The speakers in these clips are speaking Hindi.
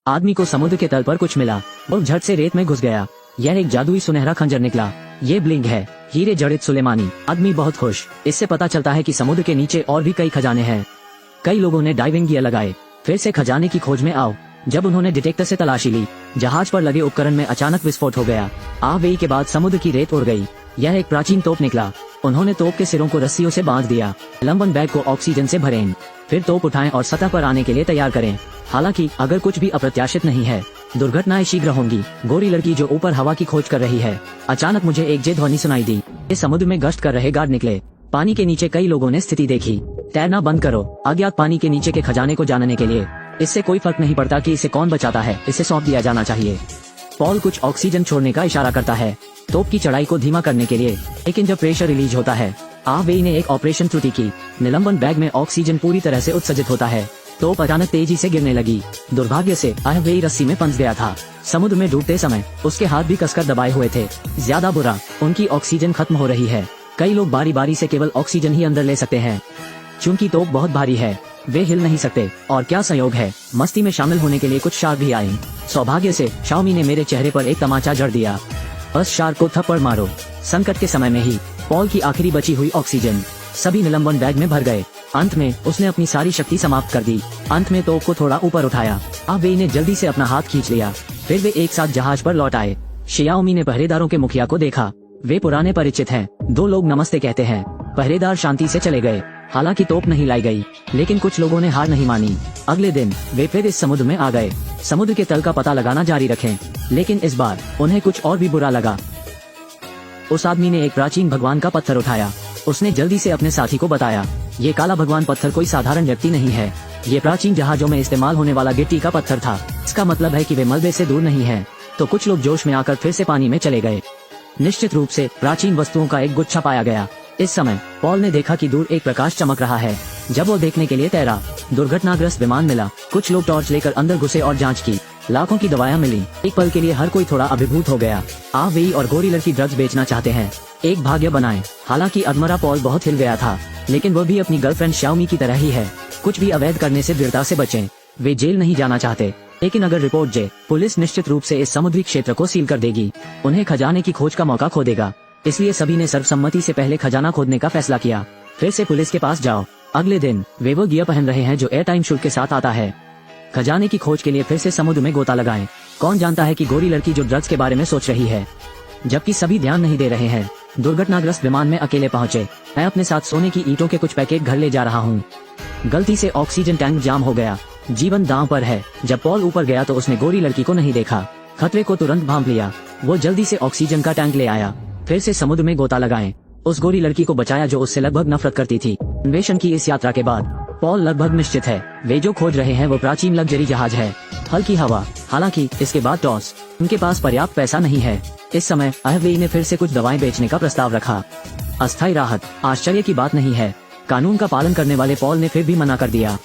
आदमी को समुद्र के तल पर कुछ मिला। वो झट से रेत में घुस गया। यह एक जादुई सुनहरा खंजर निकला। ये ब्लिंग है, हीरे जड़ित सुलेमानी। आदमी बहुत खुश। इससे पता चलता है कि समुद्र के नीचे और भी कई खजाने हैं। कई लोगों ने डाइविंग गियर लगाए। फिर से खजाने की खोज में आओ। जब उन्होंने डिटेक्टर से तलाशी ली, जहाज पर लगे उपकरण में अचानक विस्फोट हो गया। आग के बाद समुद्र की रेत उड़ गई। यह एक प्राचीन तोप निकला। उन्होंने तोप के सिरों को रस्सियों से बांध दिया। लंबन बैग को ऑक्सीजन से भरें। फिर तोप उठाएं और सतह पर आने के लिए तैयार करें। हालांकि अगर कुछ भी अप्रत्याशित नहीं है, दुर्घटनाएं शीघ्र होंगी। गोरी लड़की जो ऊपर हवा की खोज कर रही है। अचानक मुझे एक जे ध्वनि सुनाई दी। इस समुद्र में गश्त कर रहे गार्ड निकले। पानी के नीचे कई लोगों ने स्थिति देखी। तैरना बंद करो। अज्ञात पानी के नीचे के खजाने को जानने के लिए इससे कोई फर्क नहीं पड़ता कि इसे कौन बचाता है, इसे सौंप दिया जाना चाहिए। पॉल कुछ ऑक्सीजन छोड़ने का इशारा करता है, तोप की चढ़ाई को धीमा करने के लिए। लेकिन जब प्रेशर रिलीज होता है, आवेई ने एक ऑपरेशन त्रुटि की। निलंबन बैग में ऑक्सीजन पूरी तरह से उत्सर्जित होता है। तोप अचानक तेजी से गिरने लगी। दुर्भाग्य से आवेई रस्सी में फंस गया था। समुद्र में डूबते समय उसके हाथ भी कसकर दबाए हुए थे। ज्यादा बुरा, उनकी ऑक्सीजन खत्म हो रही है। कई लोग बारी बारी से केवल ऑक्सीजन ही अंदर ले सकते हैं। चूंकि तोप बहुत भारी है, वे हिल नहीं सकते। और क्या संयोग है, मस्ती में शामिल होने के लिए कुछ शार्क भी आए। सौभाग्य से शाओमी ने मेरे चेहरे पर एक तमाचा जड़ दिया। बस शार्क को थप्पड़ मारो। संकट के समय में ही पॉल की आखिरी बची हुई ऑक्सीजन सभी निलंबन बैग में भर गए। अंत में उसने अपनी सारी शक्ति समाप्त कर दी। अंत में तोप को थोड़ा ऊपर उठाया। आवेई ने जल्दी से अपना हाथ खींच लिया। फिर वे एक साथ जहाज पर लौट आए। शियाओमी ने पहरेदारों के मुखिया को देखा। वे पुराने परिचित हैं। दो लोग नमस्ते कहते हैं। पहरेदार शांति से चले गए। हालांकि तोप नहीं लाई गई, लेकिन कुछ लोगों ने हार नहीं मानी। अगले दिन वे फिर इस समुद्र में आ गए। समुद्र के तल का पता लगाना जारी रखें। लेकिन इस बार उन्हें कुछ और भी बुरा लगा। उस आदमी ने एक प्राचीन भगवान का पत्थर उठाया। उसने जल्दी से अपने साथी को बताया, ये काला भगवान पत्थर कोई साधारण व्यक्ति नहीं है। ये प्राचीन जहाजों में इस्तेमाल होने वाला गिट्टी का पत्थर था। इसका मतलब है कि वे मलबे से दूर नहीं है। तो कुछ लोग जोश में आकर फिर से पानी में चले गए। निश्चित रूप से प्राचीन वस्तुओं का एक गुच्छा पाया गया। इस समय पॉल ने देखा कि दूर एक प्रकाश चमक रहा है। जब वो देखने के लिए तैरा, दुर्घटनाग्रस्त विमान मिला। कुछ लोग टॉर्च लेकर अंदर घुसे और जांच की। लाखों की दवाएं मिली। एक पल के लिए हर कोई थोड़ा अभिभूत हो गया। आवेई और गोरी लड़की ड्रग्स बेचना चाहते हैं। एक भाग्य बनाएं। हालांकि अधमरा पॉल बहुत हिल गया था, लेकिन वो भी अपनी गर्लफ्रेंड शाओमी की तरह ही है। कुछ भी अवैध करने से दृढ़ता से बचें। वे जेल नहीं जाना चाहते, लेकिन अगर रिपोर्ट जे, पुलिस निश्चित रूप से इस समुद्री क्षेत्र को सील कर देगी। उन्हें खजाने की खोज का मौका खो देगा। इसलिए सभी ने सर्वसम्मति से पहले खजाना खोदने का फैसला किया। फिर से पुलिस के पास जाओ। अगले दिन वे वो गियर पहन रहे हैं जो एयर टाइम शुल्क के साथ आता है। खजाने की खोज के लिए फिर से समुद्र में गोता लगाएं। कौन जानता है कि गोरी लड़की जो ड्रग्स के बारे में सोच रही है, जबकि सभी ध्यान नहीं दे रहे हैं। दुर्घटनाग्रस्त विमान में अकेले पहुंचे। मैं अपने साथ सोने की ईंटों के कुछ पैकेट घर ले जा रहा हूँ। गलती से ऑक्सीजन टैंक जाम हो गया। जीवन दांव पर है। जब पॉल ऊपर गया तो उसने गोरी लड़की को नहीं देखा। खतरे को तुरंत भांप लिया। वो जल्दी से ऑक्सीजन का टैंक ले आया। फिर से समुद्र में गोता लगाएं। उस गोरी लड़की को बचाया जो उससे लगभग नफरत करती थी। अन्वेषण की इस यात्रा के बाद पॉल लगभग निश्चित है, वे जो खोज रहे हैं वो प्राचीन लग्जरी जहाज है। हल्की हवा। हालांकि इसके बाद टॉस। उनके पास पर्याप्त पैसा नहीं है। इस समय आवेई ने फिर से कुछ दवाएं बेचने का प्रस्ताव रखा। अस्थायी राहत। आश्चर्य की बात नहीं है, कानून का पालन करने वाले पॉल ने फिर भी मना कर दिया।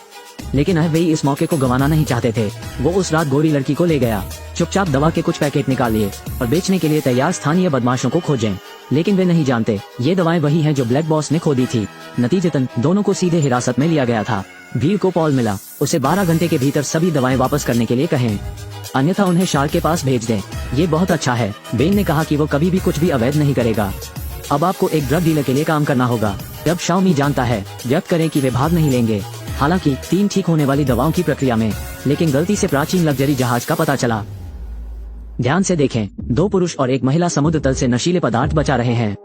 लेकिन आवेई इस मौके को गंवाना नहीं चाहते थे। वो उस रात गोरी लड़की को ले गया। चुपचाप दवा के कुछ पैकेट निकाल लिए और बेचने के लिए तैयार स्थानीय बदमाशों को खोजें। लेकिन वे नहीं जानते ये दवाएं वही हैं जो ब्लैक बॉस ने खो दी थी। नतीजतन दोनों को सीधे हिरासत में लिया गया था। भीड़ को पॉल मिला। उसे 12 घंटे के भीतर सभी दवाएं वापस करने के लिए कहें, अन्यथा उन्हें शार्क के पास भेज दें। ये बहुत अच्छा है। बेन ने कहा कि वो कभी भी कुछ भी अवैध नहीं करेगा। अब आपको एक ड्रग डीलर के लिए काम करना होगा। जब शाओमी जानता है, व्यक्त करें कि वे भाग नहीं लेंगे। हालांकि 3 ठीक होने वाली दवाओं की प्रक्रिया में, लेकिन गलती से प्राचीन लग्जरी जहाज का पता चला। ध्यान से देखें, 2 पुरुष और एक महिला समुद्र तल से नशीले पदार्थ बचा रहे हैं।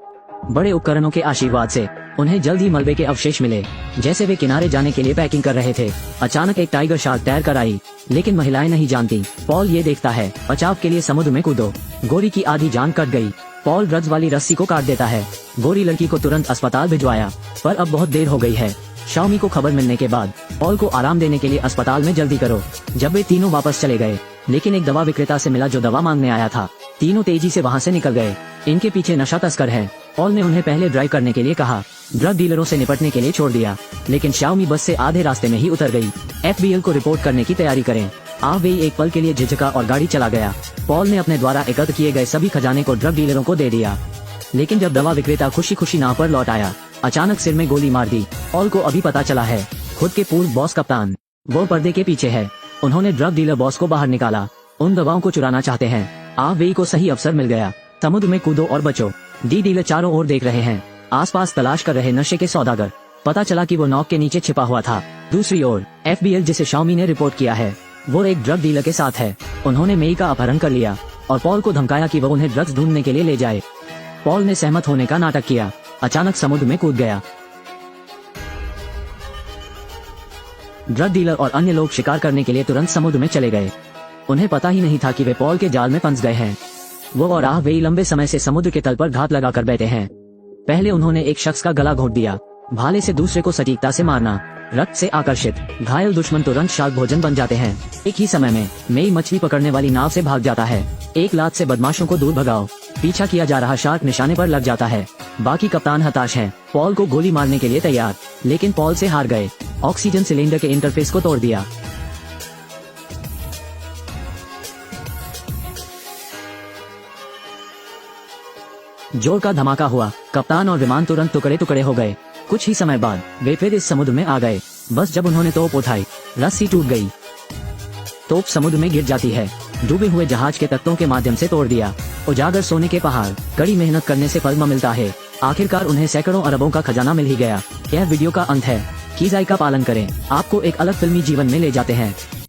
बड़े उपकरणों के आशीर्वाद से उन्हें जल्द ही मलबे के अवशेष मिले। जैसे वे किनारे जाने के लिए पैकिंग कर रहे थे, अचानक एक टाइगर शार्क तैर कर आई। लेकिन महिलाएं नहीं जानती। पॉल ये देखता है। बचाव के लिए समुद्र में कूदो। गोरी की आधी जान कट गई। पॉल ड्रग्स वाली रस्सी को काट देता है। गोरी लड़की को तुरंत अस्पताल भिजवाया, पर अब बहुत देर हो गई है। शाओमी को खबर मिलने के बाद पॉल को आराम देने के लिए अस्पताल में जल्दी करो। जब वे तीनों वापस चले गए, लेकिन एक दवा विक्रेता से मिला जो दवा मांगने आया था। तीनों तेजी से वहाँ से निकल गए। इनके पीछे नशा तस्कर है। पॉल ने उन्हें पहले ड्राइव करने के लिए कहा, ड्रग डीलरों से निपटने के लिए छोड़ दिया। लेकिन शाओमी बस से आधे रास्ते में ही उतर गई। FBL को रिपोर्ट करने की तैयारी करें। आवेई एक पल के लिए झिझका और गाड़ी चला गया। पॉल ने अपने द्वारा एकत्र किए गए सभी खजाने को ड्रग डीलरों को दे दिया। लेकिन जब दवा विक्रेता खुशी खुशी नाव पर लौट आया, अचानक सिर में गोली मार दी। पॉल को अभी पता चला है, खुद के पूर्व बॉस कप्तान वो पर्दे के पीछे है। उन्होंने ड्रग डीलर बॉस को बाहर निकाला। उन दवाओं को चुराना चाहते हैं। आप वेई को सही अवसर मिल गया। समुद्र में कूदो और बचो। डी डीलर चारों ओर देख रहे हैं, आसपास तलाश कर रहे नशे के सौदागर। पता चला कि वो नौक के नीचे छिपा हुआ था। दूसरी ओर एफबीएल, जिसे शाओमी ने रिपोर्ट किया है, वो एक ड्रग डीलर के साथ है। उन्होंने मेई का अपहरण कर लिया और पॉल को धमकाया कि वो उन्हें ड्रग्स ढूंढने के लिए ले जाए। पॉल ने सहमत होने का नाटक किया। अचानक समुद्र में कूद गया। ड्रग डीलर और अन्य लोग शिकार करने के लिए तुरंत समुद्र में चले गए। उन्हें पता ही नहीं था कि वे पॉल के जाल में फंस गए हैं। वो और आह वेई लंबे समय से समुद्र के तल पर घात लगाकर बैठे हैं। पहले उन्होंने एक शख्स का गला घोंट दिया। भाले से दूसरे को सटीकता से मारना। रक्त से आकर्षित घायल दुश्मन तुरंत शार्क भोजन बन जाते हैं। एक ही समय में मेई मछली पकड़ने वाली नाव से भाग जाता है। एक लात से बदमाशों को दूर भगाओ। पीछा किया जा रहा शार्क निशाने पर लग जाता है। बाकी कप्तान हताश हैं। पॉल को गोली मारने के लिए तैयार, लेकिन पॉल से हार गए। ऑक्सीजन सिलेंडर के इंटरफेस को तोड़ दिया। जोर का धमाका हुआ। कप्तान और विमान तुरंत टुकड़े टुकड़े हो गए। कुछ ही समय बाद वे फिर इस समुद्र में आ गए। बस जब उन्होंने तोप उठाई, रस्सी टूट गई। तोप समुद्र में गिर जाती है। डूबे हुए जहाज के तख्तों के माध्यम से तोड़ दिया। उजागर सोने के पहाड़, कड़ी मेहनत करने से फल मिलता है। आखिरकार उन्हें सैकड़ों अरबों का खजाना मिल ही गया। यह वीडियो का अंत है। कीज़ाई का पालन करें, आपको एक अलग फिल्मी जीवन में ले जाते हैं।